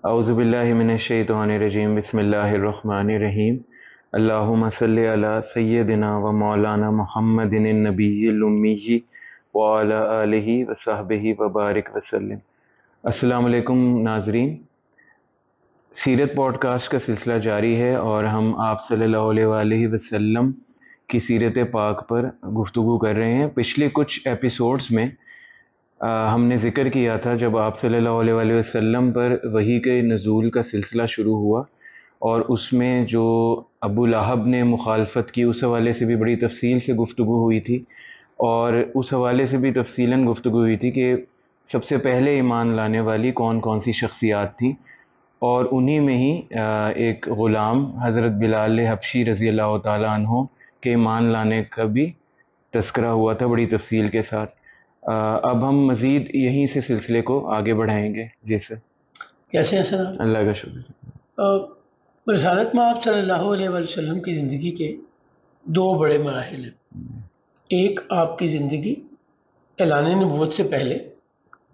اعوذ باللہ من الشیطان الرجیم بسم اللہ الرحمن الرحیم اللہم صلی علی سیدنا و مولانا محمد النبی الامی وعلی آلہ وصحبہ وبارک وسلم۔ السلام علیکم ناظرین، سیرت پوڈ کاسٹ کا سلسلہ جاری ہے اور ہم آپ صلی اللہ علیہ وآلہ وسلم کی سیرت پاک پر گفتگو کر رہے ہیں۔ پچھلے کچھ ایپیسوڈز میں ہم نے ذکر کیا تھا جب آپ صلی اللہ علیہ وآلہ وسلم پر وحی کے نزول کا سلسلہ شروع ہوا، اور اس میں جو ابو لہب نے مخالفت کی اس حوالے سے بھی بڑی تفصیل سے گفتگو ہوئی تھی، اور اس حوالے سے بھی تفصیلاً گفتگو ہوئی تھی کہ سب سے پہلے ایمان لانے والی کون کون سی شخصیات تھیں، اور انہی میں ہی ایک غلام حضرت بلال حبشی رضی اللہ تعالیٰ عنہ کے ایمان لانے کا بھی تذکرہ ہوا تھا بڑی تفصیل کے ساتھ۔ اب ہم مزید یہیں سے سلسلے کو آگے بڑھائیں گے۔ جی سر، کیسے ہیں سر؟ اللہ کا شکر۔ رسالت میں آپ صلی اللہ علیہ وسلم کی زندگی کے دو بڑے مراحل ہیں۔ ایک آپ کی زندگی اعلان نبوت سے پہلے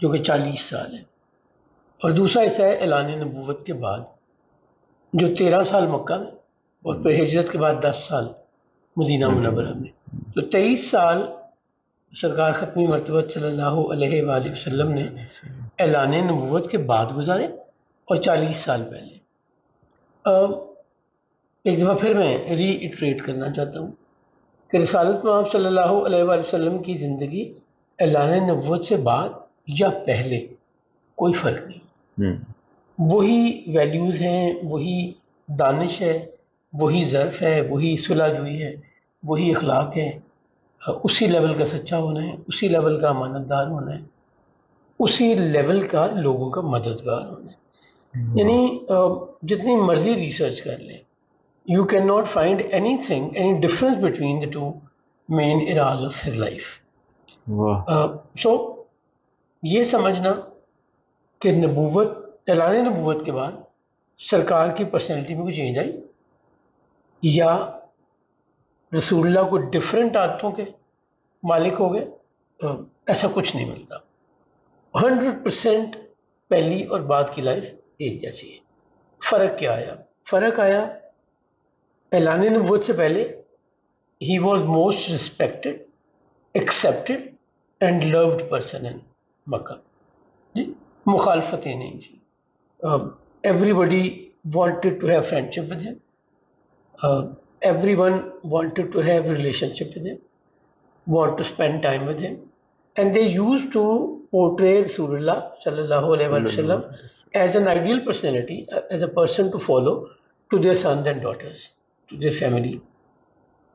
جو کہ 40 سال ہے، اور دوسرا حصہ ہے اعلان نبوت کے بعد جو 13 سال مکہ میں اور پھر ہجرت کے بعد 10 سال مدینہ منورہ میں۔ تو 23 سال سرکار ختمی مرتبہ صلی اللہ علیہ وآلہ وسلم نے اعلان نبوت کے بعد گزارے، اور 40 سال پہلے۔ ایک دفعہ پھر میں ری ایٹریٹ کرنا چاہتا ہوں کہ رسالت میں آپ صلی اللہ علیہ وآلہ وسلم کی زندگی اعلان نبوت سے بعد یا پہلے کوئی فرق نہیں، وہی ویلیوز ہیں، وہی دانش ہے، وہی ظرف ہے، وہی صلح جوئی ہے، وہی اخلاق ہے، اسی لیول کا سچا ہونا ہے، اسی لیول کا امانت دار ہونا ہے، اسی لیول کا لوگوں کا مددگار ہونا ہے۔ یعنی جتنی مرضی ریسرچ کر لیں، you can not find anything any difference between the two main eras of his life. So یہ سمجھنا کہ نبوت، اعلان نبوت کے بعد سرکار کی پرسنالٹی میں کوئی چینج آئی یا رسول اللہ کو ڈفرینٹ عادتوں کے مالک ہو گئے، ایسا کچھ نہیں ملتا۔ 100% پہلی اور بعد کی لائف ایک جیسی ہے۔ فرق کیا آیا؟ فرق آیا اعلان نبوت سے پہلے ہی was most respected, accepted and loved person in Makkah. جی، مخالفتیں نہیں تھیں، everybody wanted to have friendship with him, everyone wanted to have a relationship with him, want to spend time with him, and they used to portray Rasulullah sallallahu alaihi wasallam as an ideal personality, as a person to follow to their sons and daughters, to their family.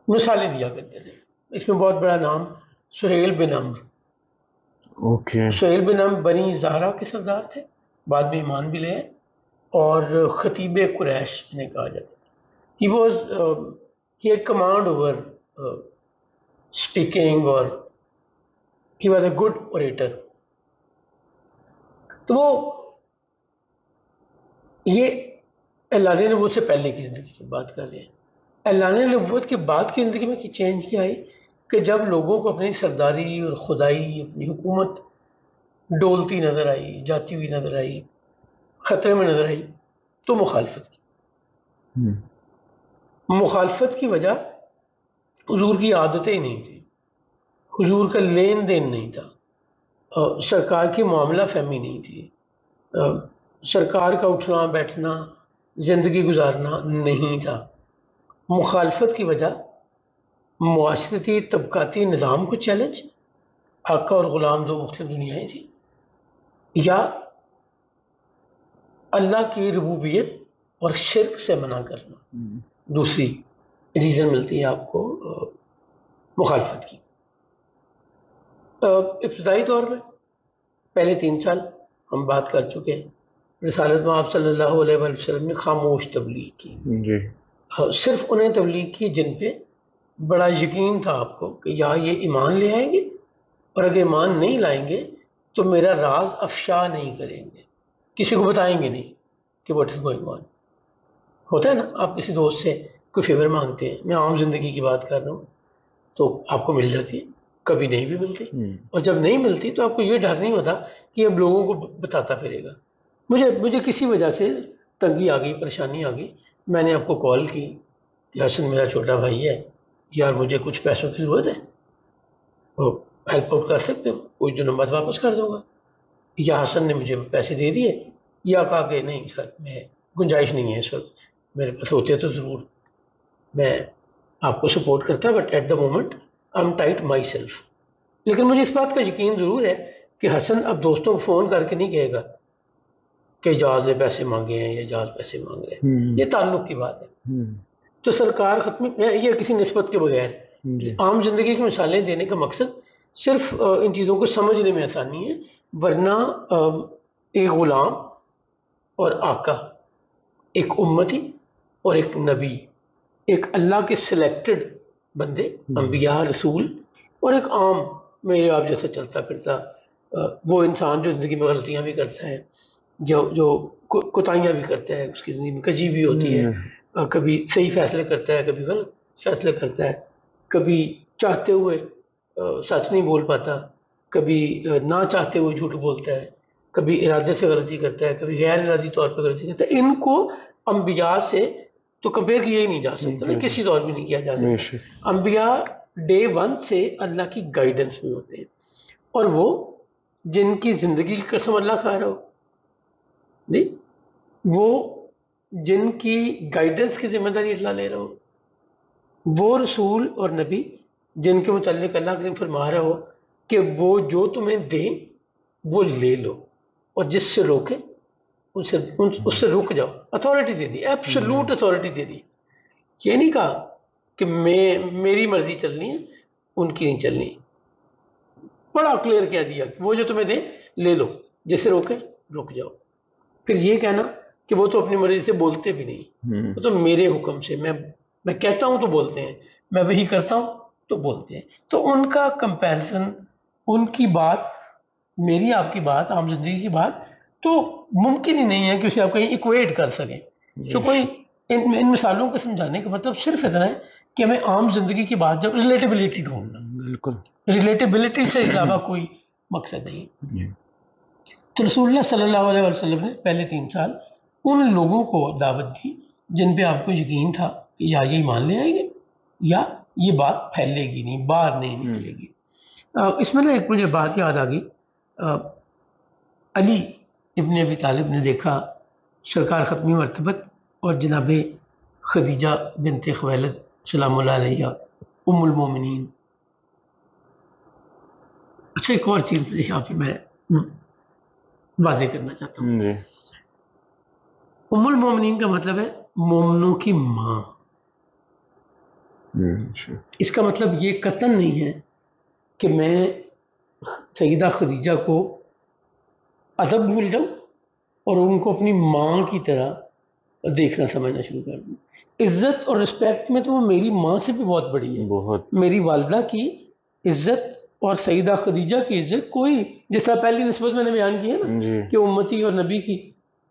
مثالیں دیا کرتے تھے۔ اس میں بہت بڑا نام سہیل بن عمرو، سہیل بن عمرو بنی زہرا کے سردار تھے، بعد میں ایمان بھی لے آئے، اور خطیب قریش نے کہا جاتا ہے۔ He had command over speaking, or he was a good orator. تو وہ یہ اعلان نبوت سے پہلے کی زندگی کی بات کر رہے ہیں۔ اعلان نبوت کے بعد کی زندگی میں کی چینج کیا آئی کہ جب لوگوں کو اپنی سرداری اور خدائی، اپنی حکومت ڈولتی نظر آئی، جاتی ہوئی نظر آئی، خطرے میں نظر آئی، تو مخالفت کی۔ مخالفت کی وجہ حضور کی عادتیں ہی نہیں تھیں، حضور کا لین دین نہیں تھا، سرکار کی معاملہ فہمی نہیں تھی، سرکار کا اٹھنا بیٹھنا، زندگی گزارنا نہیں تھا۔ مخالفت کی وجہ معاشرتی طبقاتی نظام کو چیلنج، آقا اور غلام دو مختلف دنیایں تھیں، یا اللہ کی ربوبیت اور شرک سے منع کرنا دوسری ریزن ملتی ہے آپ کو مخالفت کی۔ ابتدائی طور میں پہلے 3 سال ہم بات کر چکے ہیں، رسالت میں آپ صلی اللہ علیہ وسلم نے خاموش تبلیغ کی، صرف انہیں تبلیغ کی جن پہ بڑا یقین تھا آپ کو کہ یا یہ ایمان لے آئیں گے، اور اگر ایمان نہیں لائیں گے تو میرا راز افشا نہیں کریں گے، کسی کو بتائیں گے نہیں کہ واٹ از گوئنگ آن۔ ہوتا ہے نا، آپ کسی دوست سے کوئی فیور مانگتے ہیں، میں عام زندگی کی بات کر رہا ہوں، تو آپ کو مل جاتی ہے، کبھی نہیں بھی ملتی، اور جب نہیں ملتی تو آپ کو یہ ڈر نہیں ہوتا کہ اب لوگوں کو بتاتا پھرے گا، مجھے کسی وجہ سے تنگی آ گئی، پریشانی آ گئی، میں نے آپ کو کال کی کہ حسن میرا چھوٹا بھائی ہے یار، مجھے کچھ پیسوں کی ضرورت ہے، وہ ہیلپ آؤٹ کر سکتے ہو؟ کچھ دنوں بعد واپس کر دوں گا۔ یا حسن نے مجھے پیسے دے دیے، یا کہا کہ نہیں سر، میں گنجائش نہیں ہے اس وقت، میرے پاس ہوتے تو ضرور میں آپ کو سپورٹ کرتا، but at the moment I am tight myself. لیکن مجھے اس بات کا یقین ضرور ہے کہ حسن اب دوستوں کو فون کر کے نہیں کہے گا کہ جہاز نے پیسے مانگے ہیں یا جہاز پیسے مانگ رہے ہیں، یہ تعلق کی بات ہے۔ تو سرکار ختمی، یہ کسی نسبت کے بغیر عام زندگی کی مثالیں دینے کا مقصد صرف ان چیزوں کو سمجھنے میں آسانی ہے، ورنہ ایک غلام اور آقا، ایک امتی اور ایک نبی، ایک اللہ کے سلیکٹڈ بندے، انبیاء، رسول، اور ایک عام میرے آپ جیسے چلتا پھرتا وہ انسان جو زندگی میں غلطیاں بھی کرتا ہے، جو کوتاہیاں بھی کرتا ہے، اس کی زندگی میں کجی بھی ہوتی ہے، کبھی صحیح فیصلے کرتا ہے، کبھی غلط فیصلے کرتا ہے، کبھی چاہتے ہوئے سچ نہیں بول پاتا، کبھی نہ چاہتے ہوئے جھوٹ بولتا ہے، کبھی ارادے سے غلطی کرتا ہے، کبھی غیر ارادی طور پہ غلطی کرتا ہے۔ ان کو انبیاء سے تو کمپیئر کیا ہی نہیں جا سکتا نا، کسی دور میں نہیں کیا جا سکتا۔ انبیاء ڈے ون سے اللہ کی گائیڈنس میں ہوتے ہیں، اور وہ جن کی زندگی کی قسم اللہ کھا رہا ہو، نہیں، وہ جن کی گائیڈنس کی ذمہ داری اللہ لے رہا ہو، وہ رسول اور نبی جن کے متعلق اللہ کریم فرما رہا ہو کہ وہ جو تمہیں دیں وہ لے لو، اور جس سے روکے اس سے رک جاؤ۔ اتھارٹی دے دی، ایبسولوٹ اتھارٹی دے دی۔ یہ نہیں کہا کہ میری مرضی چلنی ہے، ان کی نہیں چلنی، بڑا کلیئر کہہ دیا کہ وہ جو تمہیں دیں لے لو، جس سے روکے رک جاؤ۔ پھر یہ کہنا کہ وہ تو اپنی مرضی سے بولتے بھی نہیں، وہ تو میرے حکم سے، میں کہتا ہوں تو بولتے ہیں، میں وہی کرتا ہوں تو بولتے ہیں۔ تو ان کا کمپیریزن، ان کی بات، میری آپ کی بات، عام زندگی کی بات تو ممکن ہی نہیں ہے کہ اسے آپ کہیں ایکویٹ کر سکیں۔ تو کوئی ان مثالوں کو سمجھانے کا مطلب صرف اتنا ہے کہ ہمیں عام زندگی کی بات جب ریلیٹیبلٹی ڈھونڈنا، بالکل ریلیٹیبلٹی سے علاوہ کوئی مقصد نہیں۔ تو رسول اللہ صلی اللہ علیہ وسلم نے پہلے 3 سال ان لوگوں کو دعوت دی جن پہ آپ کو یقین تھا کہ یا یہ ایمان لے آئیں گے یا یہ بات پھیلے گی نہیں، باہر نہیں نکلے گی۔ اس میں ایک مجھے بات یاد آ گئی، علی ابن ابی طالب نے دیکھا سرکار ختمی مرتبت اور جناب خدیجہ بنت خویلد سلام اللہ علیہ ام المومنین۔ اچھا، ایک اور چیز یہاں پہ میں واضح کرنا چاہتا ہوں، ام المومنین کا مطلب ہے مومنوں کی ماں۔ اس کا مطلب یہ قطعاً نہیں ہے کہ میں سیدہ خدیجہ کو ادب بھول جاؤں اور ان کو اپنی ماں کی طرح دیکھنا سمجھنا شروع کر دوں۔ عزت اور رسپیکٹ میں تو وہ میری ماں سے بھی بہت بڑی ہے، بہت۔ میری والدہ کی عزت اور سیدہ خدیجہ کی عزت کوئی، جس طرح پہلی نسبت میں نے بیان کی ہے نا کہ امتی اور نبی کی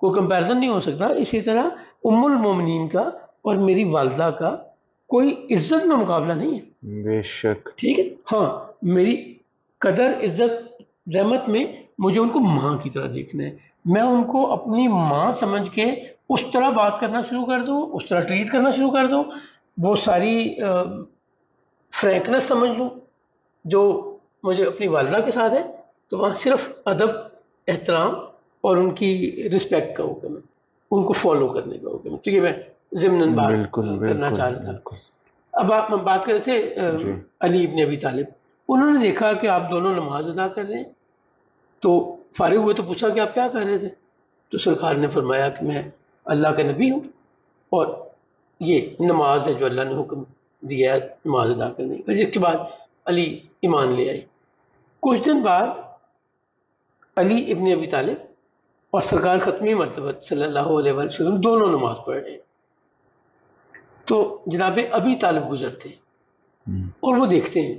کوئی کمپیریزن نہیں ہو سکتا، اسی طرح ام المومنین کا اور میری والدہ کا کوئی عزت میں مقابلہ نہیں ہے، بے شک، ٹھیک ہے۔ ہاں، میری قدر، عزت، رحمت میں مجھے ان کو ماں کی طرح دیکھنا ہے، میں ان کو اپنی ماں سمجھ کے اس طرح بات کرنا شروع کر دوں، اس طرح ٹریٹ کرنا شروع کر دوں، وہ ساری فرینکنس سمجھ لوں جو مجھے اپنی والدہ کے ساتھ ہے، تو وہاں صرف ادب، احترام اور ان کی رسپیکٹ کا حکم ہے، ان کو فالو کرنے کا حکم ہے۔ تو یہ میں ضمناً بات کرنا چاہ رہا تھا۔ اب آپ بات کر رہے تھے علی ابن ابی طالب، انہوں نے دیکھا کہ آپ دونوں نماز ادا کر رہے ہیں، تو فارغ ہوئے تو پوچھا کہ آپ کیا کر رہے تھے؟ تو سرکار نے فرمایا کہ میں اللہ کا نبی ہوں اور یہ نماز ہے جو اللہ نے حکم دیا ہے نماز ادا کرنے کا۔ جس کے بعد علی ایمان لے آئے۔ کچھ دن بعد علی ابن ابی طالب اور سرکار ختمی مرتبت صلی اللہ علیہ وسلم دونوں نماز پڑھ رہے ہیں، تو جناب ابی طالب گزرتے ہیں اور وہ دیکھتے ہیں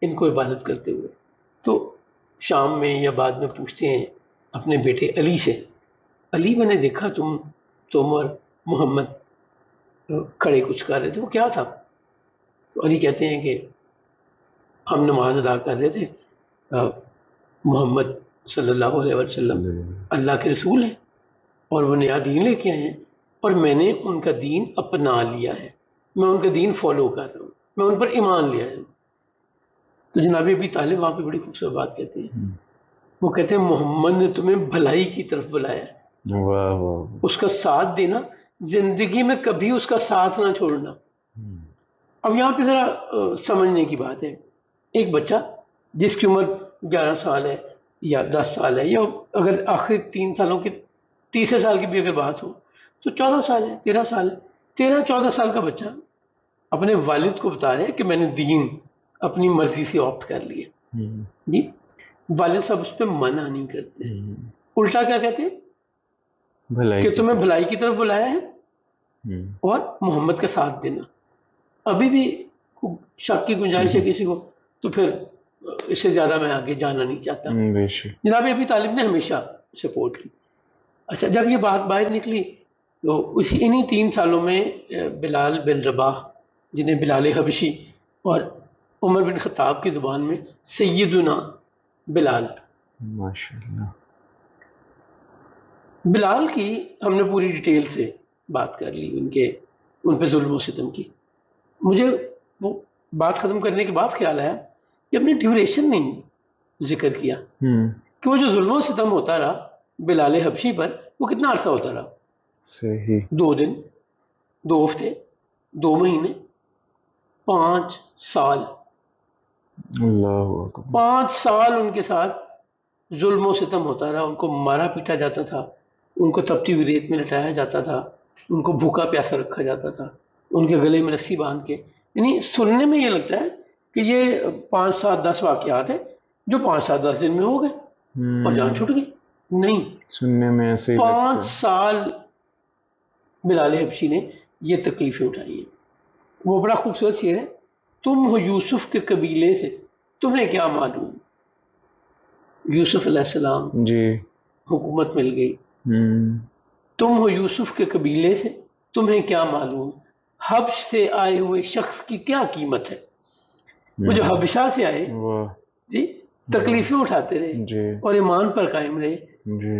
ان کو عبادت کرتے ہوئے، تو شام میں یا بعد میں پوچھتے ہیں اپنے بیٹے علی سے، علی میں نے دیکھا تم اور محمد کھڑے کچھ کر رہے تھے، وہ کیا تھا؟ تو علی کہتے ہیں کہ ہم نماز ادا کر رہے تھے، محمد صلی اللہ علیہ وسلم اللہ کے رسول ہیں اور وہ نیا دین لے کے آئے ہیں اور میں نے ان کا دین اپنا لیا ہے، میں ان کا دین فالو کر رہا ہوں، میں ان پر ایمان لیا ہے۔ تو جناب ابی طالب وہاں پہ بڑی خوبصورت بات کہتے ہیں، وہ کہتے ہیں محمد نے تمہیں بھلائی کی طرف بلایا ہے، واہ واہ، اس کا ساتھ دینا، زندگی میں کبھی اس کا ساتھ نہ چھوڑنا۔ اب یہاں پہ ذرا سمجھنے کی بات ہے، ایک بچہ جس کی عمر 11 سال ہے یا 10 سال ہے، یا اگر آخری 3 سالوں کے تیسرے سال کی بھی اگر بات ہو تو 14 سال ہے، 13 سال ہے، 13-14 سال کا بچہ اپنے والد کو بتا رہے ہیں کہ میں نے دین اپنی مرضی سے آپٹ کر لیا جی، والد صاحب اس پہ منع نہیں کرتے، الٹا کیا کہتے ہیں بھلائی کہ کی تمہیں طرف۔ بھلائی کی طرف بلایا ہے اور محمد کا ساتھ دینا۔ ابھی بھی شک کی گنجائش ہے کسی کو تو پھر اس سے زیادہ میں آگے جانا نہیں چاہتا۔ بے شک۔ جناب ابی طالب نے ہمیشہ سپورٹ کی۔ اچھا، جب یہ بات باہر نکلی تو انہی 3 سالوں میں بلال بن رباح، جنہیں بلال حبشی اور عمر بن خطاب کی زبان میں سیدنا بلال، ماشاءاللہ۔ بلال کی ہم نے پوری ڈیٹیل سے بات کر لی، ان پہ ظلم و ستم کی۔ مجھے وہ بات ختم کرنے کے بعد خیال آیا کہ اپنی ڈیوریشن نہیں ذکر کیا کہ وہ جو ظلم و ستم ہوتا رہا بلال حبشی پر، وہ کتنا عرصہ ہوتا رہا؟ صحیح۔ 2 دن، 2 ہفتے، 2 مہینے، 5 سال۔ اللہ اکبر۔ 5 سال ان کے ساتھ ظلم و ستم ہوتا رہا، ان کو مارا پیٹا جاتا تھا، ان کو تپتی ہوئی ریت میں لٹایا جاتا تھا، ان کو بھوکا پیاسا رکھا جاتا تھا، ان کے گلے میں رسی باندھ کے۔ یعنی سننے میں یہ لگتا ہے کہ یہ 5 7 10 واقعات ہیں جو 5 7 10 دن میں ہو گئے اور جان چھوٹ گئی، نہیں، سننے میں ایسے ہی لگتا 5 ہے۔ سال بلال حبشی نے یہ تکلیفیں اٹھائی ہیں۔ وہ بڑا خوبصورت شعر ہے، تم ہو یوسف کے قبیلے سے تمہیں کیا معلوم، یوسف علیہ السلام جی۔ حکومت مل گئی، تم ہو یوسف کے قبیلے سے تمہیں کیا معلوم، حبش سے آئے ہوئے شخص کی کیا قیمت ہے۔ وہ جو حبشہ سے آئے واہ۔ جی، تکلیفیں اٹھاتے رہے جی اور ایمان پر قائم رہے، جی۔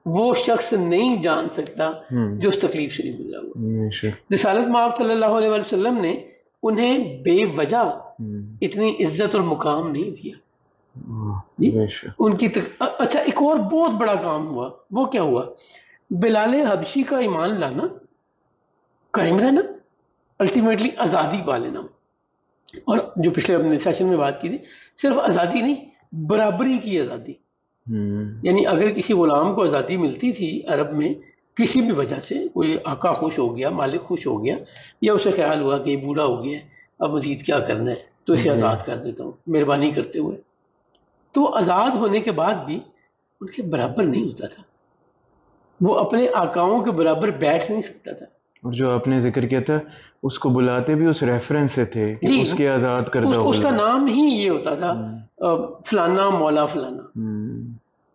وہ شخص نہیں جان سکتا جو اس تکلیف سے نہیں گزرا ہوا۔ بے شک۔ رسالت مآب صلی اللہ علیہ وسلم نے انہیں بے وجہ اتنی عزت اور مقام نہیں دیا جی، بے شک۔ ان کی اچھا، ایک اور بہت بڑا کام ہوا، وہ کیا ہوا؟ بلال حبشی کا ایمان لانا، قائم رہنا، الٹیمیٹلی آزادی پا لینا۔ اور جو پچھلے اپنے سیشن میں بات کی تھی، صرف آزادی نہیں، برابری کی آزادی۔ یعنی اگر کسی غلام کو آزادی ملتی تھی عرب میں کسی بھی وجہ سے، کوئی آقا خوش ہو گیا، مالک خوش ہو گیا، یا اسے خیال ہوا کہ یہ بوڑھا ہو گیا ہے اب مزید کیا کرنا ہے تو اسے آزاد کر دیتا ہوں مہربانی کرتے ہوئے، تو آزاد ہونے کے بعد بھی ان کے برابر نہیں ہوتا تھا، وہ اپنے آقاؤں کے برابر بیٹھ نہیں سکتا تھا۔ اور جو آپ نے ذکر کیا تھا اس کو بلاتے بھی اس ریفرنس سے تھے کہ جی، اس کے آزاد کردہ اس کا غلام۔ نام ہی یہ ہوتا تھا فلانا مولا فلانا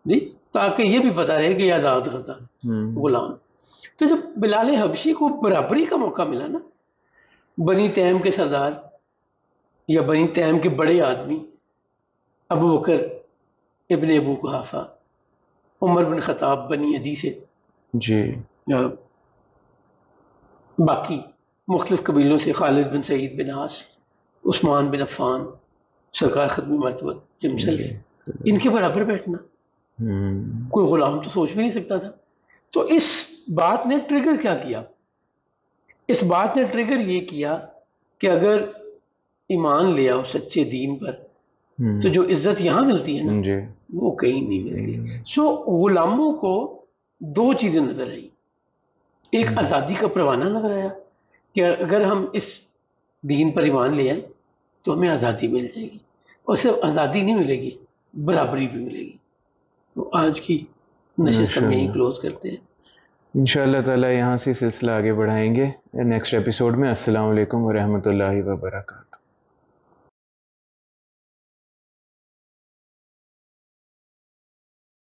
جی، تاکہ یہ بھی پتا رہے کہ یہ آزاد کرتا غلام۔ تو جب بلال حبشی کو برابری کا موقع ملا نا، بنی تیم کے سردار یا بنی تیم کے بڑے آدمی ابو بکر ابن ابو قحافہ، عمر بن خطاب بنی عدی سے، جی باقی مختلف قبیلوں سے، خالد بن سعید بن عاص، عثمان بن عفان، سرکار ختم مرتبت جم شریف، ان کے برابر بیٹھنا کوئی غلام تو سوچ بھی نہیں سکتا تھا۔ تو اس بات نے ٹریگر کیا کیا؟ اس بات نے ٹریگر یہ کیا کہ اگر ایمان لے آؤ سچے دین پر تو جو عزت یہاں ملتی ہے نا جی وہ کہیں نہیں ملتی۔ سو غلاموں کو 2 چیزیں نظر آئی، ایک آزادی کا پروانہ نظر آیا کہ اگر ہم اس دین پر ایمان لے آئیں تو ہمیں آزادی مل جائے گی، اور صرف آزادی نہیں ملے گی، برابری بھی ملے گی۔ تو آج کی نشست ہم یہیں کلوز کرتے ہیں، انشاءاللہ تعالی یہاں سے سلسلہ آگے بڑھائیں گے نیکسٹ ایپیسوڈ میں۔ السلام علیکم ورحمۃ اللہ وبرکاتہ۔